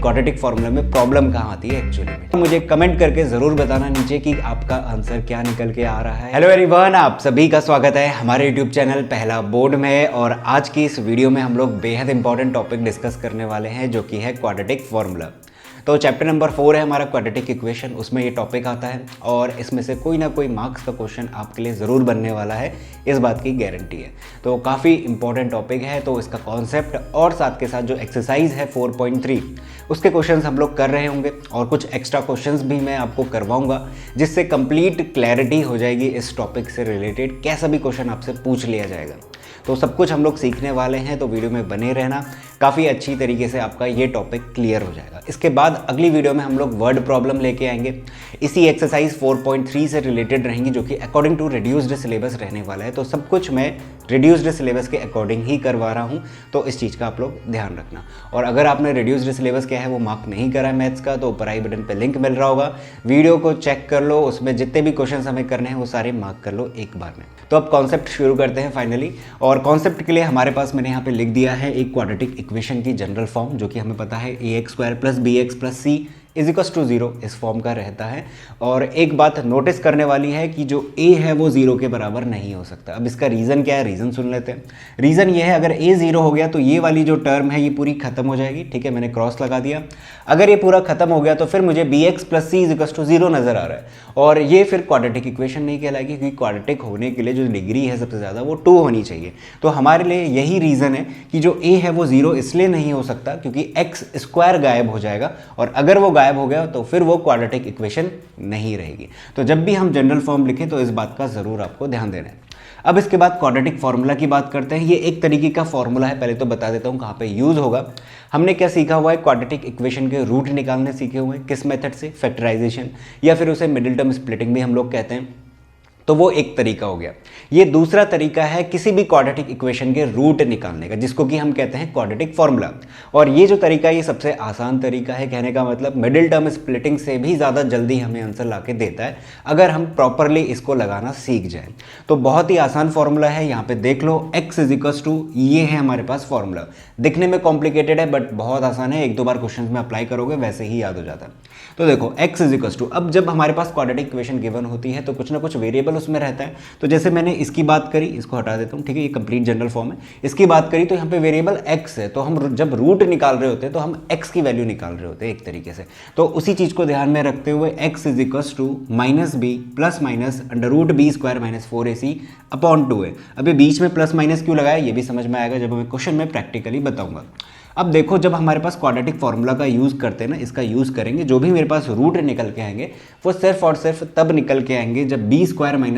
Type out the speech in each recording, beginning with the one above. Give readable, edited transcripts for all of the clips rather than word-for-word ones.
Quadratic formula में problem कहाँ आती है एक्चुअली में। तो मुझे कमेंट करके जरूर बताना नीचे कि आपका आंसर क्या निकल के आ रहा है। हेलो एवरीवन, आप सभी का स्वागत है हमारे यूट्यूब चैनल पहला बोर्ड में। और आज की इस वीडियो में हम लोग बेहद इंपॉर्टेंट टॉपिक डिस्कस करने वाले हैं जो कि है क्वाड्रेटिक फॉर्मूला। तो चैप्टर नंबर 4 है हमारा क्वाड्रेटिक इक्वेशन, उसमें ये टॉपिक आता है और इसमें से कोई ना कोई मार्क्स का क्वेश्चन आपके लिए ज़रूर बनने वाला है, इस बात की गारंटी है। तो काफ़ी इंपॉर्टेंट टॉपिक है। तो इसका कॉन्सेप्ट और साथ के साथ जो एक्सरसाइज है 4.3 उसके क्वेश्चंस हम लोग कर रहे होंगे और कुछ एक्स्ट्रा क्वेश्चंस भी मैं आपको करवाऊंगा जिससे कंप्लीट क्लैरिटी हो जाएगी इस टॉपिक से रिलेटेड। कैसा भी क्वेश्चन आपसे पूछ लिया जाएगा तो सब कुछ हम लोग सीखने वाले हैं। तो वीडियो में बने रहना, काफ़ी अच्छी तरीके से आपका ये टॉपिक क्लियर हो जाएगा। इसके बाद अगली वीडियो में हम लोग वर्ड प्रॉब्लम लेके आएंगे, इसी एक्सरसाइज 4.3 से रिलेटेड रहेंगी जो कि अकॉर्डिंग टू रिड्यूस्ड सिलेबस रहने वाला है। तो सब कुछ मैं रिड्यूस्ड सिलेबस के अकॉर्डिंग ही करवा रहा हूँ, तो इस चीज़ का आप लोग ध्यान रखना। और अगर आपने रिड्यूस्ड सिलेबस क्या है वो मार्क नहीं करा है मैथ्स का, तो ऊपर आई बटन पर लिंक मिल रहा होगा, वीडियो को चेक कर लो, उसमें जितने भी क्वेश्चन हमें करने हैं वो सारे मार्क कर लो एक बार में। तो अब कॉन्सेप्ट शुरू करते हैं फाइनली। और कॉन्सेप्ट के लिए हमारे पास मैंने यहाँ पे लिख दिया है एक क्वाड्रेटिक इक्वेशन की जनरल फॉर्म, जो कि हमें पता है ax² + bx + c = 0 इस फॉर्म का रहता है। और एक बात नोटिस करने वाली है कि जो a है वो 0 के बराबर नहीं हो सकता। अब इसका रीज़न क्या है, रीज़न सुन लेते हैं। रीज़न ये है, अगर a 0 हो गया तो ये वाली जो टर्म है ये पूरी खत्म हो जाएगी। ठीक है, मैंने क्रॉस लगा दिया। अगर ये पूरा खत्म हो गया तो फिर मुझे bx + c = 0 नज़र आ रहा है और ये फिर क्वाड्रेटिक इक्वेशन नहीं कहलाएगी, क्योंकि क्वाड्रेटिक होने के लिए जो डिग्री है सबसे ज़्यादा वो 2 होनी चाहिए। तो हमारे लिए यही रीज़न है कि जो a है वो 0 इसलिए नहीं हो सकता क्योंकि x² गायब हो जाएगा, और अगर वो गायब हो गया तो फिर वो क्वाड्रेटिक इक्वेशन नहीं रहेगी। तो जब भी हम जनरल फॉर्म लिखें तो इस बात का ज़रूर आपको ध्यान देना है। अब इसके बाद क्वाड्रेटिक फार्मूला की बात करते हैं। ये एक तरीके का फार्मूला है, पहले तो बता देता हूँ कहाँ पे यूज़ होगा। हमने क्या सीखा हुआ है, क्वाड्रेटिक इक्वेशन के रूट निकालने सीखे हुए हैं। किस मेथड से, फैक्टराइजेशन, या फिर उसे मिडिल टर्म स्प्लिटिंग भी हम लोग कहते हैं। तो वो एक तरीका हो गया। ये दूसरा तरीका है किसी भी क्वाड्रेटिक इक्वेशन के रूट निकालने का, जिसको कि हम कहते हैं क्वाड्रेटिक फार्मूला। और ये जो तरीका है ये सबसे आसान तरीका है, कहने का मतलब मिडिल टर्म स्प्लिटिंग से भी ज़्यादा जल्दी हमें आंसर ला के देता है अगर हम प्रॉपरली इसको लगाना सीख जाएं। तो बहुत ही आसान फार्मूला है, यहाँ पे देख लो x = ये है हमारे पास फार्मूला। दिखने में कॉम्प्लिकेटेड है बट बहुत आसान है, 1-2 बार क्वेश्चन में अप्लाई करोगे वैसे ही याद हो जाता है। तो देखो x = अब जब हमारे पास क्वाड्रेटिक इक्वेशन गिवन होती है तो कुछ ना कुछ वेरिएबल उसमें रहता है। तो जैसे मैंने इसकी बात करी, इसको हटा देता हूँ, ठीक है, ये कंप्लीट जनरल फॉर्म है। इसकी बात करी तो यहाँ पे वेरिएबल x है, तो हम जब रूट निकाल रहे होते हैं तो हम x की वैल्यू निकाल रहे होते हैं एक तरीके से। तो उसी चीज को ध्यान में रखते हुए x = -b ± √b² - 4ac / 2 है। अभी बीच में प्लस माइनस क्यों लगाया ये भी समझ में आएगा जब मैं क्वेश्चन में प्रैक्टिकली बताऊंगा। अब देखो, जब हमारे पास क्वाड्रेटिक फार्मूला का यूज़ करते हैं ना, इसका यूज़ करेंगे, जो भी मेरे पास रूट निकल के आएंगे वो सिर्फ और सिर्फ तब निकल के आएंगे जब b² -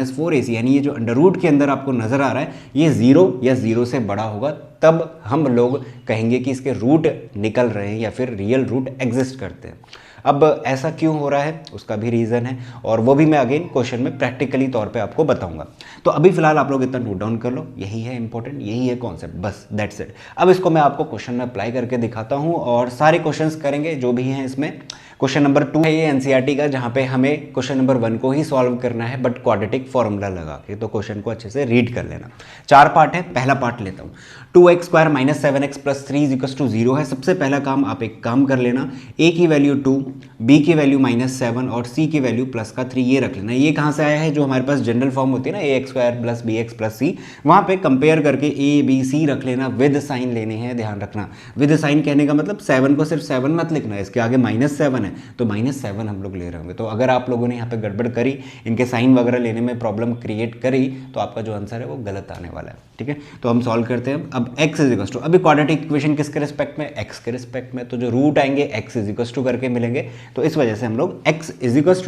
4ac, यानी ये जो अंडर रूट के अंदर आपको नज़र आ रहा है ये 0 या 0 से बड़ा होगा, तब हम लोग कहेंगे कि इसके रूट निकल रहे हैं या फिर रियल रूट एग्जिस्ट करते हैं। अब ऐसा क्यों हो रहा है उसका भी रीज़न है और वो भी मैं अगेन क्वेश्चन में प्रैक्टिकली तौर पे आपको बताऊंगा। तो अभी फिलहाल आप लोग इतना नोट डाउन कर लो, यही है इंपॉर्टेंट, यही है कॉन्सेप्ट, बस दैट्स इट। अब इसको मैं आपको क्वेश्चन में अप्लाई करके दिखाता हूँ और सारे क्वेश्चंस करेंगे जो भी हैं इसमें। क्वेश्चन नंबर 2 है ये एनसीईआरटी का, जहाँ पे हमें क्वेश्चन नंबर 1 को ही सॉल्व करना है बट क्वाड्रेटिक फॉर्मूला लगा के। तो क्वेश्चन को अच्छे से रीड कर लेना। 4 पार्ट है, पहला पार्ट लेता हूँ। 2x² - 7x + 3 = 0 है। सबसे पहला काम आप एक काम कर लेना, a की वैल्यू 2, b की वैल्यू -7 और c की वैल्यू +3 ये रख लेना। ये कहाँ से आया है, जो हमारे पास जनरल फॉर्म होती है ना ax² + bx + c, वहाँ पे कंपेयर करके a b c रख लेना, विद साइन लेने हैं, ध्यान रखना। विद साइन कहने का मतलब 7 को सिर्फ 7 मत लिखना, इसके आगे -7 है तो -7 हम लोग ले रहे होंगे। तो अगर आप लोगों ने यहाँ पे गड़बड़ करी, इनके साइन वगैरह लेने में प्रॉब्लम क्रिएट करी, तो आपका जो आंसर है वो गलत आने वाला है। ठीक है, तो हम सॉल्व करते हैं। अब x = अभी क्वाड्रेटिक इक्वेशन किसके रिस्पेक्ट में, x के रिस्पेक्ट में, तो जो रूट आएंगे x = करके मिलेंगे, तो इस वजह से हम लोग x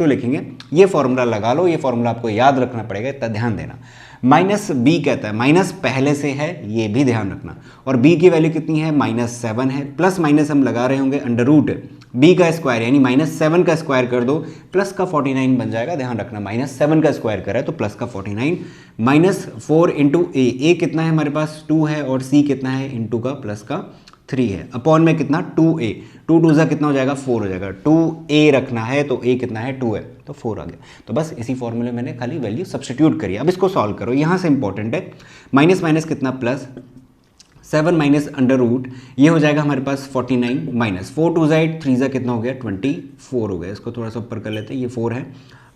= लिखेंगे। ये फॉर्मूला लगा लो, ये फॉर्मूला आपको याद रखना पड़ेगा, इतना ध्यान देना। -b कहता है, माइनस पहले से है ये भी ध्यान रखना, और b की वैल्यू कितनी है, -7 है, प्लस माइनस हम लगा रहे होंगे अंडर रूट b का स्क्वायर यानी -7 का स्क्वायर कर दो, प्लस का 49 बन जाएगा, ध्यान रखना। -7 का स्क्वायर करा है तो प्लस का 49, -4 × a कितना है हमारे पास 2 है, और c कितना है इंटू का प्लस का 3 है, अपॉन में कितना 2a, 2 2 सा कितना हो जाएगा 4 हो जाएगा, 2a रखना है तो a कितना है 2 है तो 4 आ गया। तो बस इसी फॉर्मूले मैंने खाली वैल्यू सब्स्टिट्यूट करी। अब इसको सॉल्व करो, यहाँ से इंपॉर्टेंट है, माइनस माइनस कितना प्लस, 7 माइनस अंडर रूट, ये हो जाएगा हमारे पास 49 माइनस 4 टू ज़ाइड 3 ज़ा कितना हो गया 24 हो गया। इसको थोड़ा सा ऊपर कर लेते हैं, ये 4 है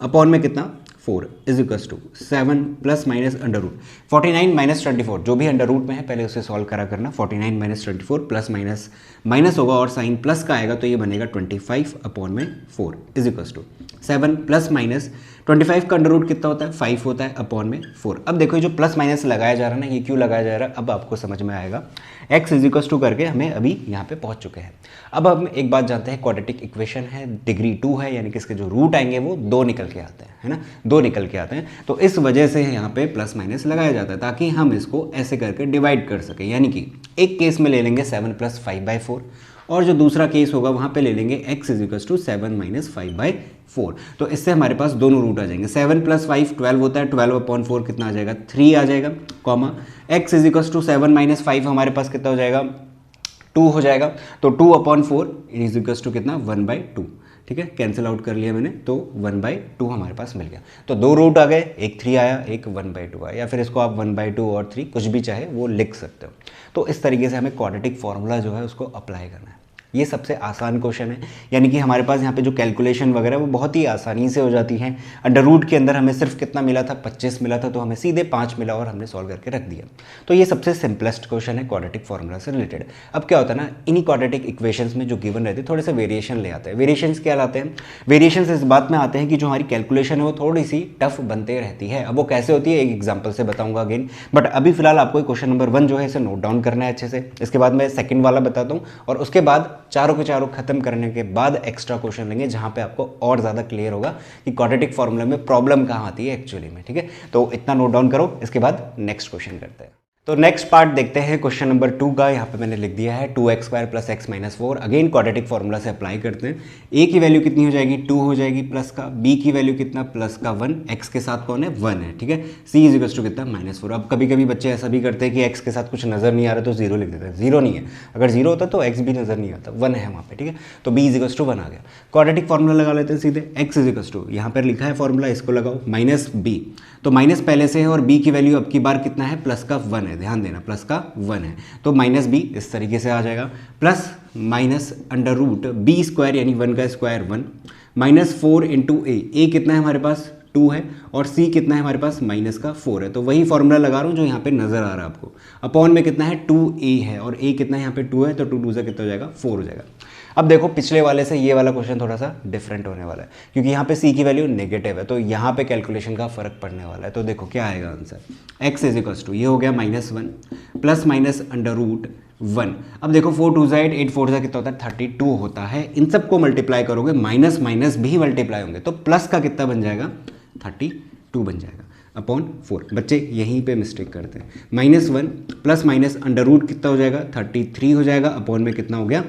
अपॉन में कितना 4 is equals to 7 plus minus under root 49 minus 24, जो भी अंडर रूट में है पहले उसे सॉल्व करा करना। 49 माइनस 24 प्लस माइनस माइनस होगा और साइन प्लस का आएगा तो ये बनेगा 25 अपॉन में 4 is equals to 7 plus minus 25 का अंडर रूट कितना होता है 5 होता है अपॉन में 4। अब देखो ये जो प्लस माइनस लगाया जा रहा है ना, ये क्यों लगाया जा रहा है अब आपको समझ में आएगा। x इज इक्वल्स टू करके हमें अभी यहाँ पे पहुँच चुके हैं। अब हम एक बात जानते हैं, क्वाड्रेटिक इक्वेशन है, डिग्री 2 है, यानी कि इसके जो रूट आएंगे वो 2 निकल के आते हैं, है ना, 2 निकल के आते हैं। तो इस वजह से यहाँ पे प्लस माइनस लगाया जाता है ताकि हम इसको ऐसे करके डिवाइड कर सकें। यानी कि एक केस में ले लेंगे 7 प्लस 5/4 और जो दूसरा केस होगा वहाँ पे ले लेंगे x is equals to 7 minus 5/4। तो इससे हमारे पास दोनों रूट आ जाएंगे। 7 प्लस 5 12 होता है, 12 अपॉन 4 कितना आ जाएगा 3 आ जाएगा, comma x is equals to 7 minus 5 हमारे पास कितना हो जाएगा 2 हो जाएगा। तो 2 अपॉन 4 इज इक्वल्स टू कितना 1/2, ठीक है, कैंसिल आउट कर लिया मैंने, तो 1/2 हमारे पास मिल गया। तो 2 रूट आ गए, एक 3 आया, एक 1/2 आया, या फिर इसको आप 1/2 और 3 कुछ भी चाहे वो लिख सकते हो। तो इस तरीके से हमें क्वाड्रेटिक फॉर्मूला जो है उसको अप्लाई करना है। ये सबसे आसान क्वेश्चन है, यानी कि हमारे पास यहाँ पे जो कैलकुलेशन वगैरह वो बहुत ही आसानी से हो जाती है। अंडर रूट के अंदर हमें सिर्फ कितना मिला था 25 मिला था, तो हमें सीधे 5 मिला और हमने सॉल्व करके रख दिया। तो ये सबसे सिंपलेस्ट क्वेश्चन है क्वाड्रेटिक फॉर्मूला से रिलेटेड। अब क्या होता है ना, इन्हीं क्वाड्रेटिक इक्वेशंस में जो गिवन रहते हैं थोड़े से वेरिएशन ले आते हैं। वेरिएशंस क्या लाते हैं, वेरिएशंस इस बात में आते हैं कि जो हमारी कैलकुलेशन है वो थोड़ी सी टफ बनते रहती है। अब वो कैसे होती है एक एग्जाम्पल से बताऊंगा अगेन, बट अभी फिलहाल आपको क्वेश्चन नंबर 1 जो है इसे नोट डाउन करना है अच्छे से। इसके बाद मैं सेकंड वाला बताता हूँ और उसके बाद चारों के चारों खत्म करने के बाद एक्स्ट्रा क्वेश्चन लेंगे जहां पे आपको और ज्यादा क्लियर होगा कि क्वाड्रेटिक फॉर्मूला में प्रॉब्लम कहां आती है एक्चुअली में, ठीक है। तो इतना नोट डाउन करो, इसके बाद नेक्स्ट क्वेश्चन करते हैं। तो नेक्स्ट पार्ट देखते हैं क्वेश्चन नंबर 2 का। यहाँ पे मैंने लिख दिया है 2x² plus x minus 4। Again quadratic formula से अप्लाई करते हैं। a की वैल्यू कितनी हो जाएगी 2 हो जाएगी प्लस का, b की वैल्यू कितना प्लस का 1, x के साथ कौन है 1 है, ठीक है। c इज इक्वल्स टू कितना -4। अब कभी कभी बच्चे ऐसा भी करते हैं कि x के साथ कुछ नजर नहीं आ रहा तो 0 लिख देते हैं। 0 नहीं है, अगर 0 होता तो x भी नजर नहीं आता, 1 है वहाँ पे, ठीक है। तो b इज इक्वल्स टू 1 आ गया। क्वाड्रेटिक फॉर्मूला लगा लेते हैं सीधे। x इज इक्वल्स टू यहाँ पर लिखा है फॉर्मूला, इसको लगाओ -b, तो माइनस पहले से है और b की वैल्यू अब की बार कितना है प्लस का 1 है, ध्यान देना प्लस का 1 है, तो -b इस तरीके से आ जाएगा। Plus minus under root b² यानी 1 का स्क्वायर 1 -4 इंटू a कितना है हमारे पास 2 है और c कितना है हमारे पास माइनस का 4 है। तो वही फॉर्मूला लगा रहा हूँ जो यहाँ पे नजर आ रहा है आपको। अपॉन में कितना है 2a है और a कितना है यहाँ पे 2 है, तो 2 2 से कितना हो जाएगा 4 हो जाएगा। अब देखो पिछले वाले से ये वाला क्वेश्चन थोड़ा सा डिफरेंट होने वाला है क्योंकि यहाँ पे c की वैल्यू नेगेटिव है, तो यहाँ पे कैलकुलेशन का फर्क पड़ने वाला है। तो देखो क्या आएगा answer, x is equals to ये हो गया -1 प्लस माइनस अंडर रूट 1। अब देखो 4 2 ज़ाइड 8 4 ज़ा कितना होता है 32 होता है। इन सबको मल्टीप्लाई करोगे माइनस माइनस भी मल्टीप्लाई होंगे तो प्लस का कितना बन जाएगा 32 बन जाएगा अपॉन 4। बच्चे यहीं पे मिस्टेक करते हैं। -1 प्लस माइनस अंडर रूट कितना हो जाएगा 33 हो जाएगा, अपॉन में कितना हो गया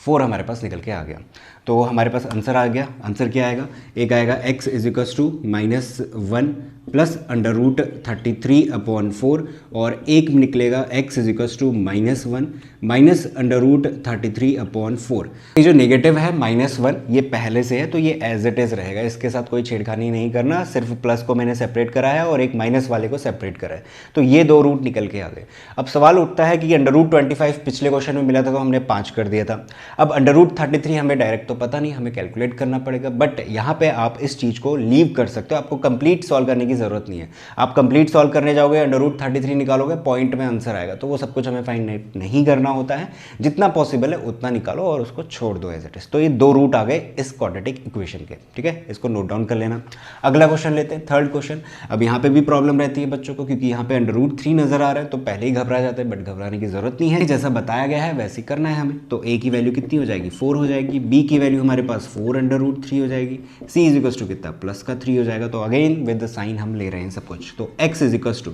4 हमारे पास निकल के आ गया। तो हमारे पास आंसर आ गया। आंसर क्या आएगा, एक आएगा x is equals to -1 plus under root 33 upon 4 और एक निकलेगा x is equals to -1 minus under root 33 upon 4। ये जो नेगेटिव है -1 ये पहले से है तो ये एज इट इज रहेगा, इसके साथ कोई छेड़खानी नहीं करना। सिर्फ प्लस को मैंने सेपरेट करा है और एक माइनस वाले को सेपरेट करा है, तो ये 2 रूट निकल के आ गए। अब सवाल उठता है कि अंडर रूट 25 पिछले क्वेश्चन में मिला था तो हमने 5 कर दिया था। अब अंडर रूट 33 हमें डायरेक्ट तो पता नहीं, हमें कैलकुलेट करना पड़ेगा, बट यहाँ पे आप इस चीज़ को लीव कर सकते हो। आपको कंप्लीट सॉल्व करने की जरूरत नहीं है। आप कंप्लीट सॉल्व करने जाओगे अंडर रूट 33 निकालोगे, पॉइंट में आंसर आएगा, तो वो सब कुछ हमें फाइंड नहीं करना होता है। जितना पॉसिबल है उतना निकालो और उसको छोड़ दो एज इट इज। तो ये 2 रूट आ गए इस क्वाड्रेटिक इक्वेशन के, ठीक है, इसको नोट डाउन कर लेना। अगला क्वेश्चन लेते हैं, थर्ड क्वेश्चन। अब यहाँ पे भी प्रॉब्लम रहती है बच्चों को क्योंकि यहाँ पे अंडर रूट 3 नजर आ रहा है तो पहले ही घबरा जाते हैं, बट घबराने की जरूरत नहीं है। जैसा बताया गया है वैसे करना है हमें। तो a की वैल्यू कितनी हो जाएगी 4 हो जाएगी, b की वैल्यू हमारे पास 4 अंडर रूट 3 हो जाएगी, c इज इक्वल्स टू कितना प्लस का 3 हो जाएगा। तो अगेन विद द साइन हम ले रहे हैं सब कुछ। तो x is equals to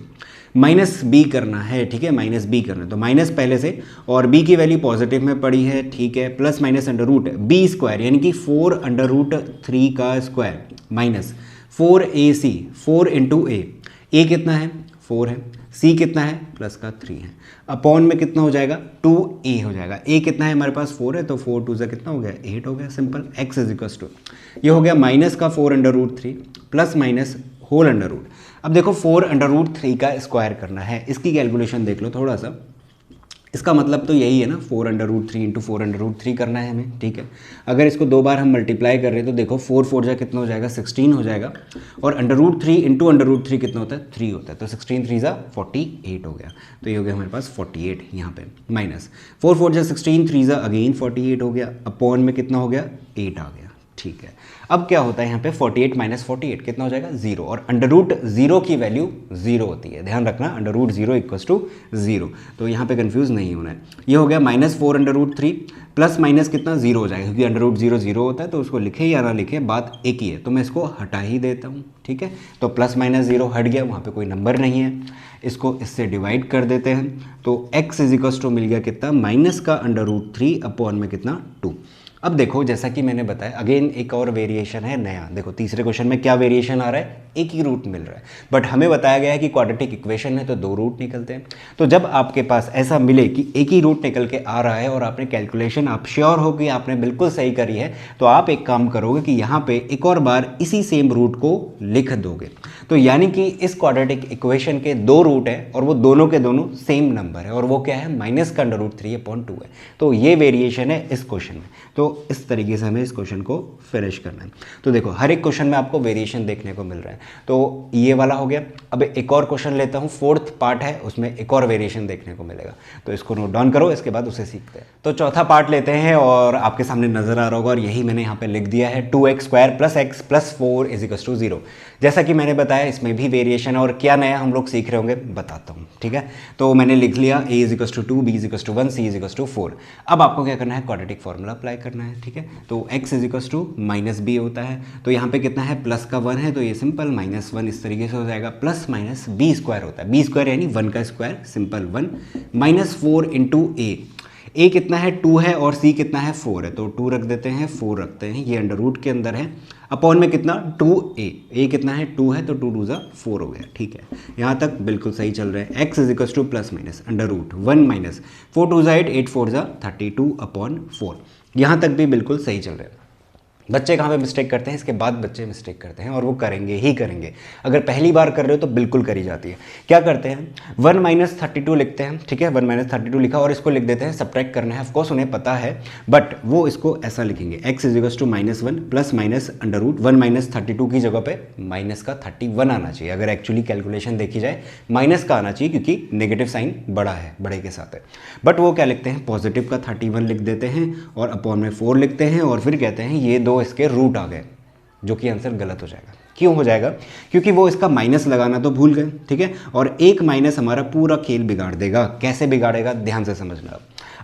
-b करना है, ठीक है, -b करना है तो माइनस पहले से और b की वैल्यू पॉजिटिव में पड़ी है, ठीक है, plus minus under root b² यानी कि 4 अंडर रूट 3 का square minus 4ac 4 into a कितना है 4 है, c कितना है प्लस का 3 है, अपॉन में कितना हो जाएगा 2a हो जाएगा। a कितना है हमारे पास 4 है तो 4 2 से कितना हो गया 8 हो गया, simple. x is equals to ये हो गया माइनस का 4 under root 3 plus minus whole under root. अब देखो 4 अंडर रूट 3 का स्क्वायर करना है, इसकी कैलकुलेशन देख लो थोड़ा सा। इसका मतलब तो यही है ना, 4√3 इंटू 4√3 करना है हमें, ठीक है। अगर इसको 2 बार हम मल्टीप्लाई कर रहे हैं तो देखो 4 4 जा कितना हो जाएगा, 16 हो जाएगा, और √3 इंटू √3 कितना होता है, 3 होता है, तो 16 3 जा 48 हो गया। तो ये हो गया हमारे पास 48 यहाँ पे, माइनस 4 4 जा 16, 3 जा अगेन 48 हो गया, अपॉन में कितना हो गया, 8 आ गया, ठीक है। अब क्या होता है यहाँ पे 48 माइनस 48 कितना हो जाएगा, 0, और √0 की वैल्यू 0 होती है, ध्यान रखना, √0 इक्वल्स टू 0, तो यहाँ पे कंफ्यूज नहीं होना है। ये हो गया -4√3 प्लस माइनस कितना, 0 हो जाएगा, क्योंकि √0 0 होता है, तो उसको लिखे या ना लिखे बात एक ही है, तो मैं इसको हटा ही देता हूँ, ठीक है। तो प्लस माइनस 0 हट गया, वहाँ पे कोई नंबर नहीं है, इसको इससे डिवाइड कर देते हैं, तो x इजिकल्स टू मिल गया कितना, माइनस का √3 अपॉन में कितना, 2। अब देखो जैसा कि मैंने बताया, अगेन एक और वेरिएशन है नया। देखो तीसरे क्वेश्चन में क्या वेरिएशन आ रहा है, एक ही रूट मिल रहा है, बट हमें बताया गया है कि क्वाड्रेटिक इक्वेशन है तो 2 रूट निकलते हैं। तो जब आपके पास ऐसा मिले कि एक ही रूट निकल के आ रहा है और आपने कैलकुलेशन, आप श्योर हो कि आपने बिल्कुल सही करी है, तो आप एक काम करोगे कि यहाँ पे एक और बार इसी सेम रूट को लिख दोगे। तो यानी कि इस क्वाड्रेटिक इक्वेशन के 2 रूट है और वो दोनों के दोनों सेम नंबर है, और वो क्या है, माइनस का √3/2 है। तो ये वेरिएशन है इस क्वेश्चन में। तो इस तरीके से हमें इस क्वेश्चन को फिनिश करना है। तो देखो हर एक क्वेश्चन में आपको वेरिएशन देखने को मिल रहा है, तो ये वाला हो गया। अब एक और क्वेश्चन लेता हूँ, 4th पार्ट है, उसमें एक और वेरिएशन देखने को मिलेगा, तो इसको नोट डाउन करो, इसके बाद उसे सीखते हैं। तो चौथा पार्ट लेते हैं, और आपके सामने नजर आ रहा होगा, और यही मैंने यहाँ पे लिख दिया है, 2x² + x + 4 = 0। जैसा कि मैंने बताया इसमें भी वेरिएशन है, और क्या नया हम लोग सीख रहे होंगे बताता हूँ, ठीक है। तो मैंने लिख लिया a = 2, b = 1, c = 4। अब आपको क्या करना है, क्वाड्रेटिक फॉर्मूला अप्लाई करना है, ठीक है। तो x = -b होता है, तो यहाँ पे कितना है, प्लस का 1 है, तो ये सिंपल -1 इस तरीके से हो जाएगा, प्लस माइनस b² होता है, b² यानी 1 का स्क्वायर, सिंपल 1, -4 × a कितना है, 2 है, और c कितना है, 4 है, तो 2 रख देते हैं, 4 रखते हैं, ये अंडर रूट के अंदर है, अपॉन में कितना, 2a, a कितना है, 2 है, तो 2 2 जा 4 हो गया, ठीक है। यहाँ तक बिल्कुल सही चल रहा है। x = ±√1 - 4 2 जा 8, 8 4 जा 32/4, यहाँ तक भी बिल्कुल सही चल रहा है। बच्चे कहाँ पे मिस्टेक करते हैं, इसके बाद बच्चे मिस्टेक करते हैं, और वो करेंगे ही करेंगे। अगर पहली बार कर रहे हो तो बिल्कुल करी जाती है। क्या करते हैं, 1 - 32 लिखते हैं, ठीक है, 1 - 32 लिखा, और इसको लिख देते हैं, सब्ट्रैक्ट करना है, ऑफकोर्स उन्हें पता है, बट वो इसको ऐसा लिखेंगे, x = -1 प्लस माइनस √1 - 32 की जगह पे माइनस का 31 आना चाहिए। अगर एक्चुअली कैलकुलेशन देखी जाए माइनस का आना चाहिए, क्योंकि नेगेटिव साइन बड़ा है, बड़े के साथ है, बट वो क्या लिखते हैं, पॉजिटिव का 31 लिख देते हैं, और अपॉन में 4 लिखते हैं, और फिर कहते हैं ये 2 इसके रूट आ गए, जो कि आंसर गलत हो जाएगा। क्यों हो जाएगा, क्योंकि वो इसका माइनस लगाना तो भूल गए, ठीक है, और एक माइनस हमारा पूरा खेल बिगाड़ देगा। कैसे बिगाड़ेगा, ध्यान से समझना।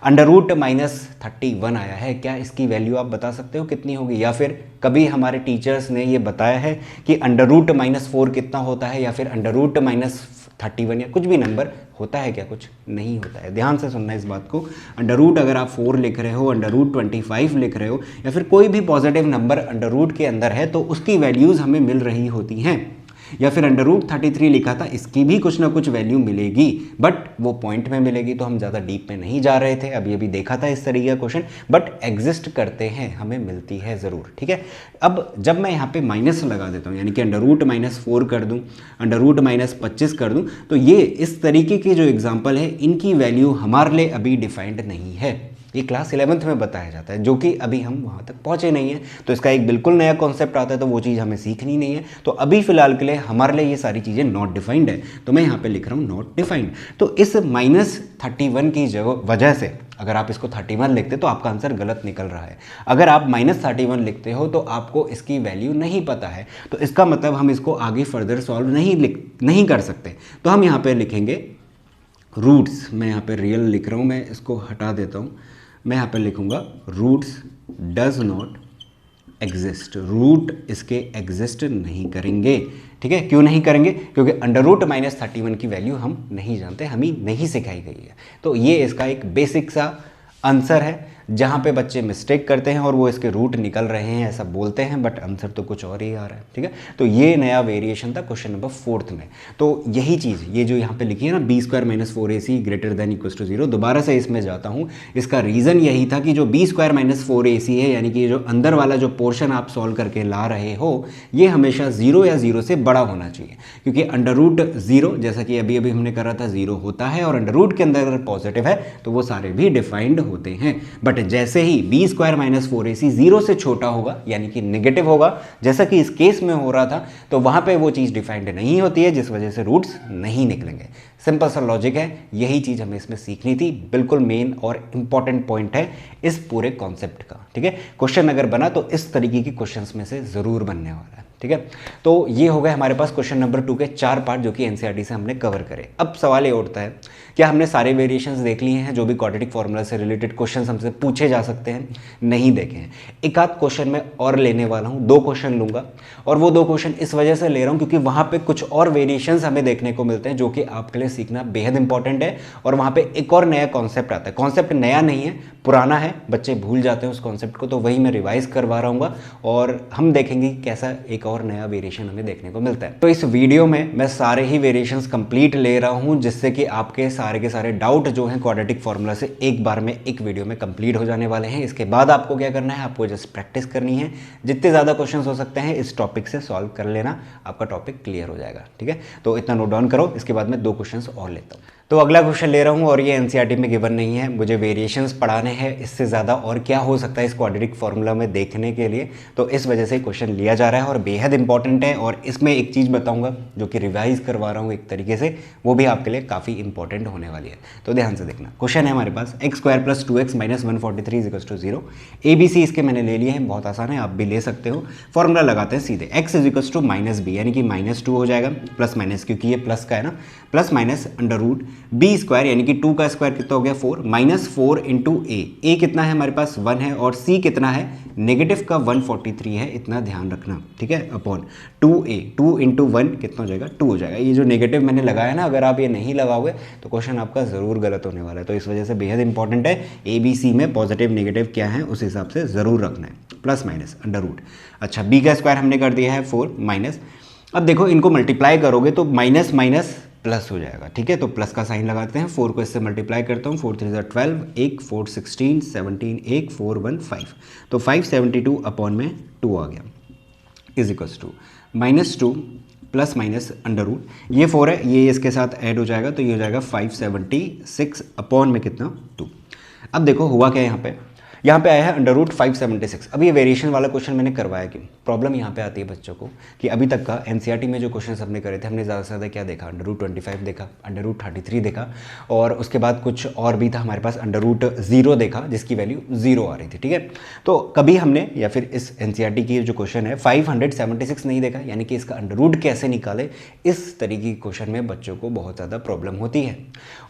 √-31 आया है, क्या इसकी वैल्यू आप बता सकते हो कितनी होगी, या फिर कभी हमारे टीचर्स ने ये बताया है कि √-4 कितना होता है, या फिर √-31 या कुछ भी नंबर होता है क्या, कुछ नहीं होता है। ध्यान से सुनना इस बात को। अंडर अगर आप 4 लिख रहे हो, √25 लिख रहे हो, या फिर कोई भी पॉजिटिव नंबर अंडर रूट के अंदर है, तो उसकी वैल्यूज़ हमें मिल रही होती हैं। या फिर √33 लिखा था, इसकी भी कुछ ना कुछ वैल्यू मिलेगी, बट वो पॉइंट में मिलेगी, तो हम ज़्यादा डीप में नहीं जा रहे थे। अभी अभी देखा था इस तरीके का क्वेश्चन, बट एग्जिस्ट करते हैं, हमें मिलती है ज़रूर, ठीक है। अब जब मैं यहाँ पे माइनस लगा देता हूँ, यानी कि √-4 कर दूँ, √-25 कर दूँ, तो ये इस तरीके की जो एग्जाम्पल है, इनकी वैल्यू हमारे लिए अभी डिफाइंड नहीं है। ये क्लास 11th में बताया जाता है, जो कि अभी हम वहाँ तक पहुँचे नहीं हैं, तो इसका एक बिल्कुल नया कॉन्सेप्ट आता है, तो वो चीज़ हमें सीखनी नहीं है। तो अभी फिलहाल के लिए हमारे लिए ये सारी चीज़ें नॉट डिफाइंड है, तो मैं यहाँ पे लिख रहा हूँ नॉट डिफाइंड। तो इस -31 की वजह से अगर आप इसको 31 लिखते तो आपका आंसर गलत निकल रहा है। अगर आप -31 लिखते हो तो आपको इसकी वैल्यू नहीं पता है, तो इसका मतलब हम इसको आगे फर्दर सॉल्व नहीं कर सकते। तो हम यहाँ पर लिखेंगे रूट्स, मैं यहाँ पे रियल लिख रहा हूँ, मैं इसको हटा देता हूँ, मैं यहाँ पे लिखूँगा roots does not exist. Root इसके एग्जिस्ट नहीं करेंगे, ठीक है। क्यों नहीं करेंगे, क्योंकि √-31 की वैल्यू हम नहीं जानते, हमें नहीं सिखाई गई है। तो ये इसका एक बेसिक सा आंसर है, जहाँ पे बच्चे मिस्टेक करते हैं और वो इसके रूट निकल रहे हैं ऐसा बोलते हैं, बट आंसर तो कुछ और ही आ रहा है। ठीक है, तो ये नया वेरिएशन था क्वेश्चन नंबर 4 में। तो यही चीज़ ये जो यहाँ पे लिखी है ना, b² - 4ac greater than equal to 0, दोबारा से इसमें जाता हूँ। इसका रीज़न यही था कि जो b² - 4ac है, यानी कि जो अंदर वाला जो पोर्शन आप सॉल्व करके ला रहे हो, ये हमेशा 0 या 0 से बड़ा होना चाहिए, क्योंकि अंडर रूट 0 जैसा कि अभी अभी हमने करा था 0 होता है, और अंडर रूट के अंदर अगर पॉजिटिव है तो वो सारे भी डिफाइंड होते हैं। बट जैसे ही b² - 4ac 0 से छोटा होगा, यानी कि नेगेटिव होगा, जैसा कि इस केस में हो रहा था, तो वहां पे वो चीज़ डिफाइंड नहीं होती है, जिस वजह से रूट्स नहीं निकलेंगे। सिंपल सा लॉजिक है, यही चीज़ हमें इसमें सीखनी थी। बिल्कुल मेन और इंपॉर्टेंट पॉइंट है इस पूरे कॉन्सेप्ट का। ठीक है, क्वेश्चन अगर बना तो इस तरीके की क्वेश्चंस में से ज़रूर बनने वाला है। ठीक है, तो ये हो गए हमारे पास क्वेश्चन नंबर 2 के 4 पार्ट जो कि एनसीईआरटी से हमने कवर करे। अब सवाल ये उठता है, क्या हमने सारे वेरिएशंस देख लिए हैं? जो भी क्वाड्रेटिक फार्मूला से रिलेटेड क्वेश्चंस हमसे पूछे जा सकते हैं, नहीं देखे हैं। एक आध क्वेश्चन मैं और लेने वाला हूँ, 2 क्वेश्चन लूँगा, और वो 2 क्वेश्चन इस वजह से ले रहा हूँ क्योंकि वहाँ पे कुछ और वेरिएशंस हमें देखने को मिलते हैं जो कि आपके लिए सीखना बेहद इंपॉर्टेंट है। और वहाँ पे एक और नया कॉन्सेप्ट आता है, कॉन्सेप्ट नया नहीं है, पुराना है, बच्चे भूल जाते हैं उस कॉन्सेप्ट को, तो वही मैं रिवाइज करवा रहा हूँ और हम देखेंगे कैसा एक और नया वेरिएशन हमें देखने को मिलता है। तो इस वीडियो में मैं सारे ही वेरिएशंस कंप्लीट ले रहा हूँ, जिससे कि आपके सारे के सारे डाउट जो हैं क्वाड्रेटिक फार्मूला से एक बार में एक वीडियो में कंप्लीट हो जाने वाले हैं। इसके बाद आपको क्या करना है, आपको जस्ट प्रैक्टिस करनी है, जितने ज़्यादा क्वेश्चन हो सकते हैं इस टॉपिक से सॉल्व कर लेना, आपका टॉपिक क्लियर हो जाएगा। ठीक है, तो इतना नोट डाउन करो, इसके बाद मैं 2 क्वेश्चन और लेता हूँ। तो अगला क्वेश्चन ले रहा हूँ और ये एनसीईआरटी में गिवन नहीं है, मुझे वेरिएशंस पढ़ाने हैं, इससे ज़्यादा और क्या हो सकता है इस क्वाड्रेटिक फार्मूला में देखने के लिए, तो इस वजह से क्वेश्चन लिया जा रहा है और बेहद इंपॉर्टेंट है। और इसमें एक चीज़ बताऊंगा जो कि रिवाइज करवा रहा हूँ एक तरीके से, वो भी आपके लिए काफ़ी इंपॉर्टेंट होने वाली है, तो ध्यान से देखना। क्वेश्चन है हमारे पास x² + 2x - 143 = 0। ABC इसके मैंने ले लिए हैं, बहुत आसान है, आप भी ले सकते हो। फॉर्मूला लगाते हैं सीधे, x = -b, यानी कि -2 हो जाएगा, प्लस माइनस क्योंकि ये प्लस का है ना, plus minus under root b² यानी कि 2 का स्क्वायर कितना हो गया 4, -4 इंटू a कितना है हमारे पास 1 है, और c कितना है नेगेटिव का 143 है, इतना ध्यान रखना। ठीक है, अपॉन 2a, 2 इंटू 1 कितना हो जाएगा 2 हो जाएगा। ये जो नेगेटिव मैंने लगाया ना, अगर आप ये नहीं लगाओगे तो क्वेश्चन आपका ज़रूर गलत होने वाला है, तो इस वजह से बेहद इंपॉर्टेंट है, ABC में पॉजिटिव नेगेटिव क्या है उस हिसाब से ज़रूर रखना है, प्लस माइनस अंडर रूट। अच्छा, b का स्क्वायर हमने कर दिया है 4 माइनस, अब देखो इनको मल्टीप्लाई करोगे तो माइनस माइनस प्लस हो जाएगा। ठीक है, तो प्लस का साइन लगाते हैं, 4 को इससे मल्टीप्लाई करता हूँ, 4 3 12, 1 4 16 17, 1 4 1 5, तो 572 अपॉन में 2 आ गया, is equals to -2 plus minus under root, ये 4 है, ये इसके साथ ऐड हो जाएगा, तो ये हो जाएगा 576 अपॉन में कितना 2। अब देखो हुआ क्या यहाँ पे आया है अंडर रूट 576। अब ये वेरिएशन वाला क्वेश्चन मैंने करवाया क्यों? प्रॉब्लम यहाँ पे आती है बच्चों को कि अभी तक का एनसीईआरटी में जो क्वेश्चन हमने करे थे, हमने ज़्यादा से ज़्यादा क्या देखा, अंडर रूट 25 देखा, अंडर रूट 33 देखा, और उसके बाद कुछ और भी था हमारे पास, अंडर रूट 0 देखा जिसकी वैल्यू 0 आ रही थी। ठीक है, तो कभी हमने या फिर इस एनसीईआरटी की जो क्वेश्चन है 576 नहीं देखा, यानी कि इसका अंडर रूट कैसे निकाले, इस तरीके के क्वेश्चन में बच्चों को बहुत ज़्यादा प्रॉब्लम होती है।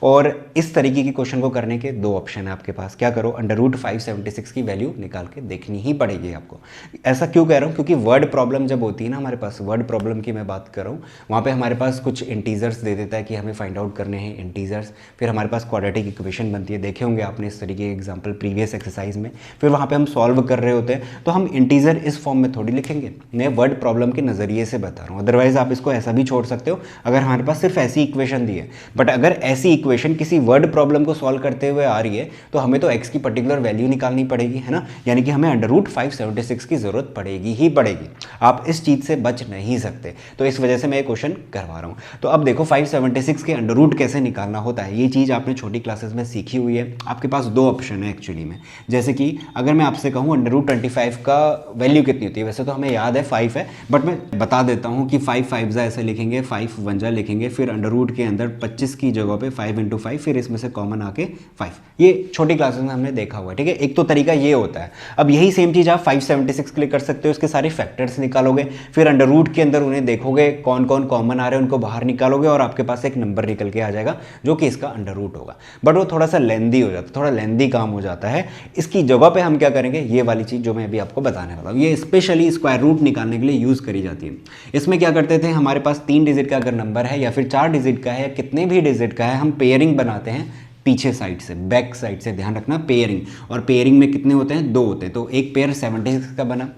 और इस तरीके के क्वेश्चन को करने के 2 ऑप्शन है आपके पास, क्या करो, अंडर रूट 576 की वैल्यू निकाल के देखनी ही पड़ेगी आपको। ऐसा क्यों कह रहा हूँ, क्योंकि वर्ड प्रॉब्लम जब होती है ना हमारे पास, वर्ड प्रॉब्लम की मैं बात कर रहा हूँ, वहाँ पे हमारे पास कुछ इंटीजर्स दे देता है कि हमें फाइंड आउट करने हैं इंटीजर्स, फिर हमारे पास क्वाड्रेटिक इक्वेशन बनती है, देखे होंगे आपने इस तरीके के एग्जाम्पल प्रीवियस एक्सरसाइज में, फिर वहाँ पे हम सॉल्व कर रहे होते हैं, तो हम इंटीजर इस फॉर्म में थोड़ी लिखेंगे, मैं वर्ड प्रॉब्लम के नज़रिए से बता रहा हूँ। अदरवाइज आप इसको ऐसा भी छोड़ सकते हो अगर हमारे पास सिर्फ ऐसी इक्वेशन दी है, बट अगर ऐसी इक्वेशन किसी वर्ड प्रॉब्लम को सॉल्व करते हुए आ रही है तो हमें तो एक्स की पर्टिकुलर वैल्यू निकालनी पड़ेगी, है ना, यानी कि हमें अंडर रूट 576 की जरूरत पड़ेगी ही पड़ेगी, आप इस चीज से बच नहीं सकते, तो इस वजह से मैं ये क्वेश्चन करवा रहा हूं। तो अब देखो 576 के अंडर रूट कैसे निकालना होता है, ये चीज आपने छोटी क्लासेस में सीखी हुई है। आपके पास 2 ऑप्शन है एक्चुअली में, जैसे कि अगर मैं आपसे कहूं अंडर रूट 25 का वैल्यू कितनी होती है, वैसे तो हमें याद है 5 है, बट मैं बता देता हूं कि 5 5 ऐसे लिखेंगे, 5 1 जा लिखेंगे, फिर अंडर रूट के अंदर 25 की जगह पे 5 × 5, फिर इसमें से कॉमन आके 5, ये छोटी क्लासेस में हमने देखा हुआ है। ठीक है, एक तो तरीका ये होता है। अब यही सेम चीज आप 576 के लिए कर सकते हो, इसके सारे फैक्टर्स निकालोगे, फिर अंडर रूट के अंदर उन्हें देखोगे कौन कौन कॉमन आ रहे हैं, उनको बाहर निकालोगे और आपके पास एक नंबर निकल के आ जाएगा जो कि इसका अंडर रूट होगा, बट वो थोड़ा सा लेंदी हो जाता है, थोड़ा लेंदी काम हो जाता है। इसकी जगह पे हम क्या करेंगे, ये वाली चीज जो मैं अभी आपको बताने वाला हूँ, ये स्पेशली स्क्वायर रूट निकालने के लिए यूज करी जाती है। इसमें क्या करते थे, हमारे पास 3 डिजिट का अगर नंबर है या फिर 4 डिजिट का है, कितने भी डिजिट का है, हम पेयरिंग बनाते हैं पीछे साइड से, बैक साइड से, ध्यान रखना पेयरिंग, और पेयरिंग में कितने होते हैं, 2 होते हैं, तो एक पेयर 76 का बना।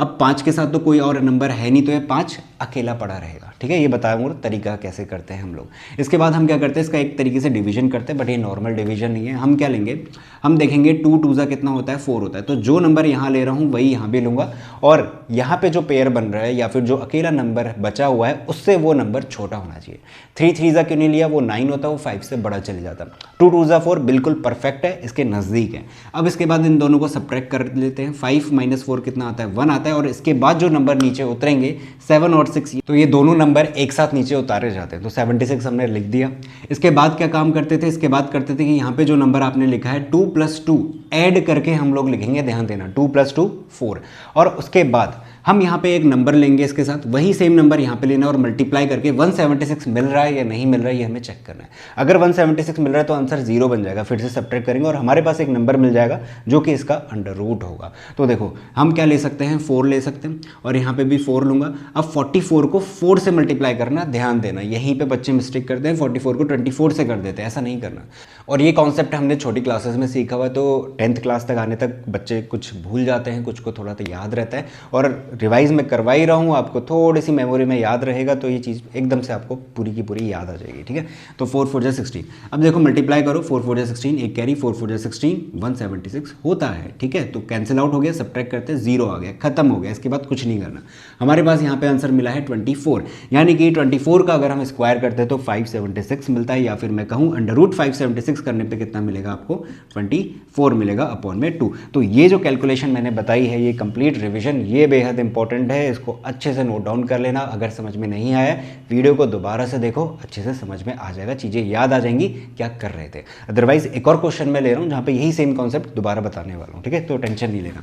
अब 5 के साथ तो कोई और नंबर है नहीं, तो ये 5 अकेला पड़ा रहेगा, ठीक है। ये बताऊंगा तरीका कैसे करते हैं हम लोग। इसके बाद हम क्या करते हैं, इसका एक तरीके से डिवीजन करते हैं, बट ये नॉर्मल डिवीजन नहीं है। हम क्या लेंगे, हम देखेंगे 2 2 कितना होता है, 4 होता है, तो जो नंबर यहाँ ले रहा हूँ वही यहाँ भी लूँगा, और यहाँ पे जो पेयर बन रहा है या फिर जो अकेला नंबर बचा हुआ है उससे वो नंबर छोटा होना चाहिए। 3 3 क्यों नहीं लिया, वो 9 होता है, वो 5 से बड़ा चले जाता। 2 2 4 बिल्कुल परफेक्ट है, इसके नज़दीक है। अब इसके बाद इन दोनों को सब्ट्रैक्ट कर लेते हैं। 5 - 4 कितना आता है, 1 आता है, और इसके बाद जो नंबर नीचे उतरेंगे 7 और 6, तो ये दोनों नंबर एक साथ नीचे उतारे जाते हैं, तो 76 हमने लिख दिया। इसके बाद क्या काम करते थे, इसके बाद करते थे कि यहाँ पे जो नंबर आपने लिखा है 2 + 2 ऐड करके हम लोग लिखेंगे, ध्यान देना, 2 + 2 4, और उसके बाद हम यहाँ पे एक नंबर लेंगे इसके साथ, वही सेम नंबर यहाँ पे लेना और मल्टीप्लाई करके 176 मिल रहा है या नहीं मिल रहा है ये हमें चेक करना है। अगर 176 मिल रहा है तो आंसर 0 बन जाएगा, फिर से सब्ट्रैक्ट करेंगे और हमारे पास एक नंबर मिल जाएगा जो कि इसका अंडर रूट होगा। तो देखो हम क्या ले सकते हैं, 4 ले सकते हैं, और यहाँ पे भी 4 लूँगा। अब 44 को 4 से मल्टीप्लाई करना, ध्यान देना, यहीं पर बच्चे मिस्टेक करते हैं, 44 को 24 से कर देते हैं, ऐसा नहीं करना। और ये कॉन्सेप्ट हमने छोटी क्लासेस में सीखा हुआ है, तो 10th क्लास तक आने तक बच्चे कुछ भूल जाते हैं, कुछ को थोड़ा तो याद रहता है, और रिवाइज में करवा ही रहा हूँ, आपको थोड़ी सी मेमोरी में याद रहेगा, तो ये चीज़ एकदम से आपको पूरी की पूरी याद आ जाएगी, ठीक है। तो 4 4 जा 16, अब देखो मल्टीप्लाई करो, 4 4 जा 16, एक कैरी, 4 4 जा 16, 176 होता है, ठीक है। तो कैंसिल आउट हो गया, सब्ट्रैक्ट करते हैं, 0 आ गया, खत्म हो गया, इसके बाद कुछ नहीं करना। हमारे पास यहाँ पे आंसर मिला है 24, यानी कि 24 का अगर हम स्क्वायर करते हैं तो 576 मिलता है, या फिर मैं कहूँ अंडर रूट 576 करने पे कितना मिलेगा आपको, 24 मिलेगा अपॉन में 2। तो ये जो कैलकुलेशन मैंने बताई है, ये कंप्लीट रिवीजन, ये बेहद इंपॉर्टेंट है, इसको अच्छे से नोट डाउन कर लेना। अगर समझ में नहीं आया, वीडियो को दोबारा से देखो, अच्छे से समझ में आ जाएगा, चीज़ें याद आ जाएंगी क्या कर रहे थे। अदरवाइज एक और क्वेश्चन मैं ले रहा हूँ जहाँ पे यही सेम कॉन्सेप्ट दोबारा बताने वाला हूँ, ठीक है, तो टेंशन नहीं लेना।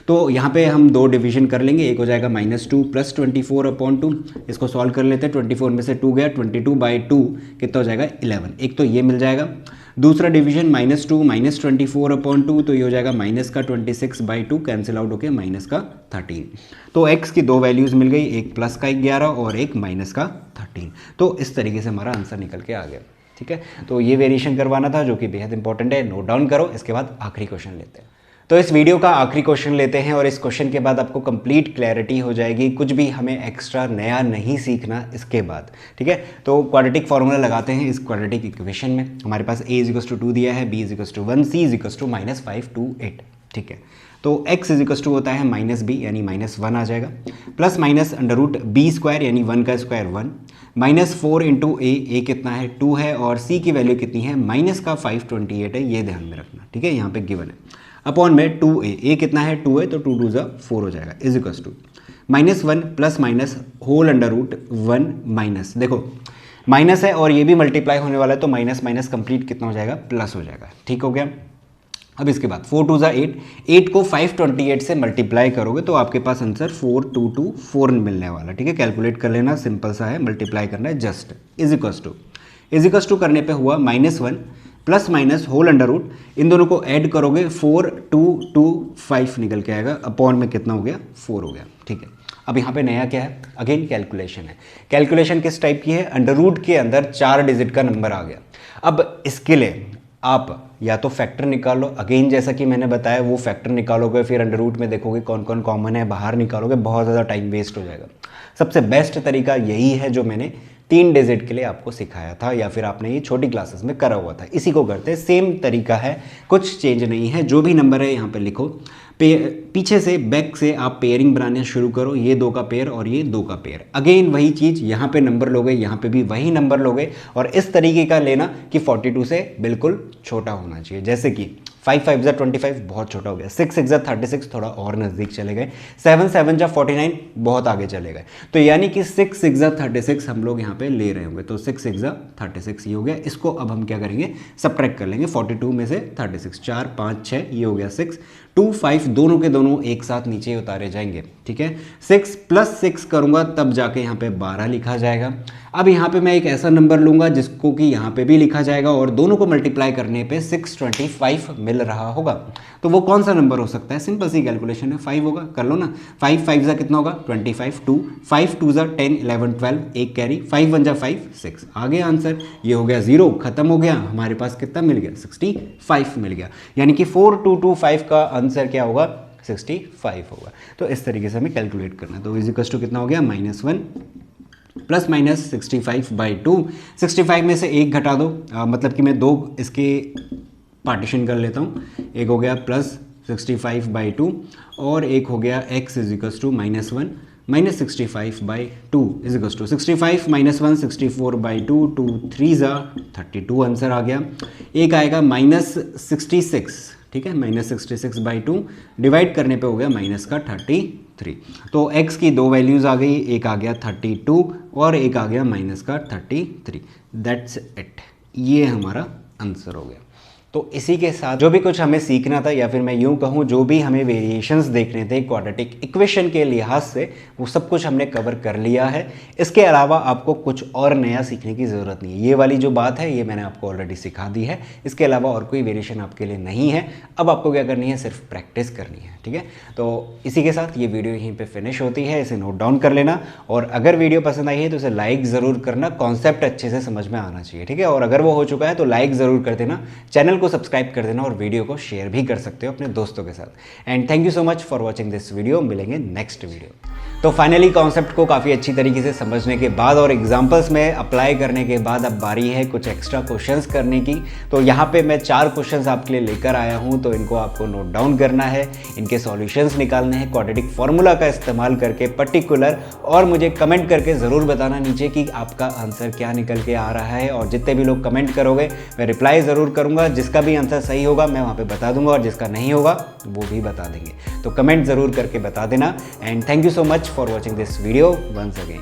तो यहाँ पे हम 2 डिवीजन कर लेंगे, एक हो जाएगा -2 + 24 अपॉन 2, इसको सॉल्व कर लेते हैं। 24 में से 2 गया, 22/2 कितना हो जाएगा, 11, एक तो ये मिल जाएगा। दूसरा डिवीजन -2 - 24 अपॉन 2, तो ये हो जाएगा माइनस का 26/2, कैंसिल आउट होके माइनस का 13। तो x की 2 वैल्यूज़ मिल गई, एक प्लस का 11 और एक माइनस का 13। तो इस तरीके से हमारा आंसर निकल के आ गया, ठीक है। तो ये वेरिएशन करवाना था जो कि बेहद इंपॉर्टेंट है, नोट डाउन करो। इसके बाद आखिरी क्वेश्चन लेते हैं। तो इस वीडियो का आखिरी क्वेश्चन लेते हैं, और इस क्वेश्चन के बाद आपको कंप्लीट क्लैरिटी हो जाएगी, कुछ भी हमें एक्स्ट्रा नया नहीं सीखना इसके बाद, ठीक है। तो क्वाड्रेटिक फार्मूला लगाते हैं इस क्वाड्रेटिक इक्वेशन में। हमारे पास a = 2 दिया है, b = 1, c = -5 2 8, ठीक है। तो x = होता है -b यानी -1 आ जाएगा, plus minus under root b² यानी 1 का स्क्वायर 1, -4 × a कितना है, 2 है, और c की वैल्यू कितनी है, -528 है, ये ध्यान में रखना, ठीक है, यहाँ पे गिवन है, अपॉन में 2a कितना है, 2 है, तो 2 2 = 4 हो जाएगा, = -1 plus minus whole under root 1 minus, देखो माइनस है और ये भी मल्टीप्लाई होने वाला है, तो माइनस माइनस कंप्लीट कितना हो जाएगा, प्लस हो जाएगा, ठीक हो गया। अब इसके बाद 4 2 = 8, 8 को 528 से मल्टीप्लाई करोगे तो आपके पास आंसर 4224 मिलने वाला, ठीक है। कैलकुलेट कर लेना, सिंपल सा है, मल्टीप्लाई करना है जस्ट, इज टू करने पे हुआ -1 plus minus whole under root, इन दोनों को ऐड करोगे 4225 निकल के आएगा, अपॉन में कितना हो गया, 4 हो गया, ठीक है। अब यहाँ पे नया क्या है, अगेन कैलकुलेशन है। कैलकुलेशन किस टाइप की है, अंडर रूट के अंदर 4 डिजिट का नंबर आ गया। अब इसके लिए आप या तो फैक्टर निकालो, अगेन जैसा कि मैंने बताया वो फैक्टर निकालोगे, फिर अंडर रूट में देखोगे कौन कौन कॉमन है, बाहर निकालोगे, बहुत ज़्यादा टाइम वेस्ट हो जाएगा। सबसे बेस्ट तरीका यही है जो मैंने 3 डिजिट के लिए आपको सिखाया था, या फिर आपने ये छोटी क्लासेस में करा हुआ था, इसी को करते, सेम तरीका है, कुछ चेंज नहीं है। जो भी नंबर है यहाँ पे लिखो, पीछे से बैक से आप पेयरिंग बनाने शुरू करो, ये 2 का पेयर और ये 2 का पेयर, अगेन वही चीज़, यहाँ पे नंबर लोगे, यहाँ पे भी वही नंबर लोगे, और इस तरीके का लेना कि 42 से बिल्कुल छोटा होना चाहिए। जैसे कि 5 5 = 25 बहुत छोटा हो गया, 6 6 = 36 थोड़ा और नज़दीक चले गए, 7 7 = 49 बहुत आगे चले गए, तो यानी कि 6 6 = 36 हम लोग यहाँ पे ले रहे होंगे, तो 6 6 = 36 ये हो गया। इसको अब हम क्या करेंगे, सब्ट्रैक्ट कर लेंगे 42 में से 36, 4 5 6, ये हो गया 6, 2, 5 दोनों के दोनों एक साथ नीचे उतारे जाएंगे, ठीक है। 6 + 6 करूँगा तब जाके यहाँ पे 12 लिखा जाएगा। अब यहाँ पे मैं एक ऐसा नंबर लूँगा जिसको कि यहाँ पे भी लिखा जाएगा और दोनों को मल्टीप्लाई करने पे 625 मिल रहा होगा। तो वो कौन सा नंबर हो सकता है? सिंपल सी कैलकुलेशन है, 5 होगा, कर लो ना। 5 5 कितना होगा? 25, 2 5 2 10 11 12, एक कैरी, 5 1 5 6, आ गया आंसर। ये हो गया 0, खत्म हो गया। हमारे पास कितना मिल गया? 65 मिल गया। यानी कि 4225 का आंसर क्या होगा? 65 होगा। तो इस तरीके से हमें कैलकुलेट करना है। तो इज टू कितना हो गया? -1 + -65/2। 65 में से एक घटा दो, मतलब कि मैं 2 इसके पार्टीशन कर लेता हूँ। एक हो गया +65/2 और एक हो गया x = -1 -65/2 65 -1 64/2, 2 3 32 आंसर आ गया। एक आएगा -66, ठीक है, -66/2 डिवाइड करने पे हो गया माइनस का 33। तो x की 2 वैल्यूज़ आ गई, एक आ गया 32 और एक आ गया माइनस का 33। दैट्स इट, ये हमारा आंसर हो गया। तो इसी के साथ जो भी कुछ हमें सीखना था, या फिर मैं यूँ कहूँ जो भी हमें वेरिएशंस देखने थे क्वाड्रेटिक इक्वेशन के लिहाज से, वो सब कुछ हमने कवर कर लिया है। इसके अलावा आपको कुछ और नया सीखने की ज़रूरत नहीं है। ये वाली जो बात है ये मैंने आपको ऑलरेडी सिखा दी है। इसके अलावा और कोई वेरिएशन आपके लिए नहीं है। अब आपको क्या करनी है? सिर्फ प्रैक्टिस करनी है, ठीक है। तो इसी के साथ ये वीडियो यहीं पर फिनिश होती है। इसे नोट डाउन कर लेना, और अगर वीडियो पसंद आई है तो इसे लाइक ज़रूर करना। कॉन्सेप्ट अच्छे से समझ में आना चाहिए, ठीक है। और अगर वो हो चुका है तो लाइक ज़रूर कर देना, चैनल को सब्सक्राइब कर देना और वीडियो को शेयर भी कर सकते हो अपने दोस्तों के साथ। And thank you so much for watching this video. मिलेंगे नेक्स्ट वीडियो। तो फाइनली कॉन्सेप्ट को काफ़ी अच्छी तरीके से समझने के बाद और एग्जांपल्स में अप्लाई करने के बाद अब बारी है कुछ एक्स्ट्रा क्वेश्चंस करने की। तो यहाँ पे मैं 4 क्वेश्चंस आपके लिए लेकर आया हूँ, तो इनको आपको नोट डाउन करना है, इनके सॉल्यूशंस निकालने हैं क्वाड्रेटिक फॉर्मूला का इस्तेमाल करके पर्टिकुलर, और मुझे कमेंट करके ज़रूर बताना नीचे कि आपका आंसर क्या निकल के आ रहा है। और जितने भी लोग कमेंट करोगे मैं रिप्लाई ज़रूर करूँगा। जिसका भी आंसर सही होगा मैं वहाँ पे बता दूंगा, और जिसका नहीं होगा वो भी बता देंगे। तो कमेंट ज़रूर करके बता देना। And thank you so much for watching this video once again.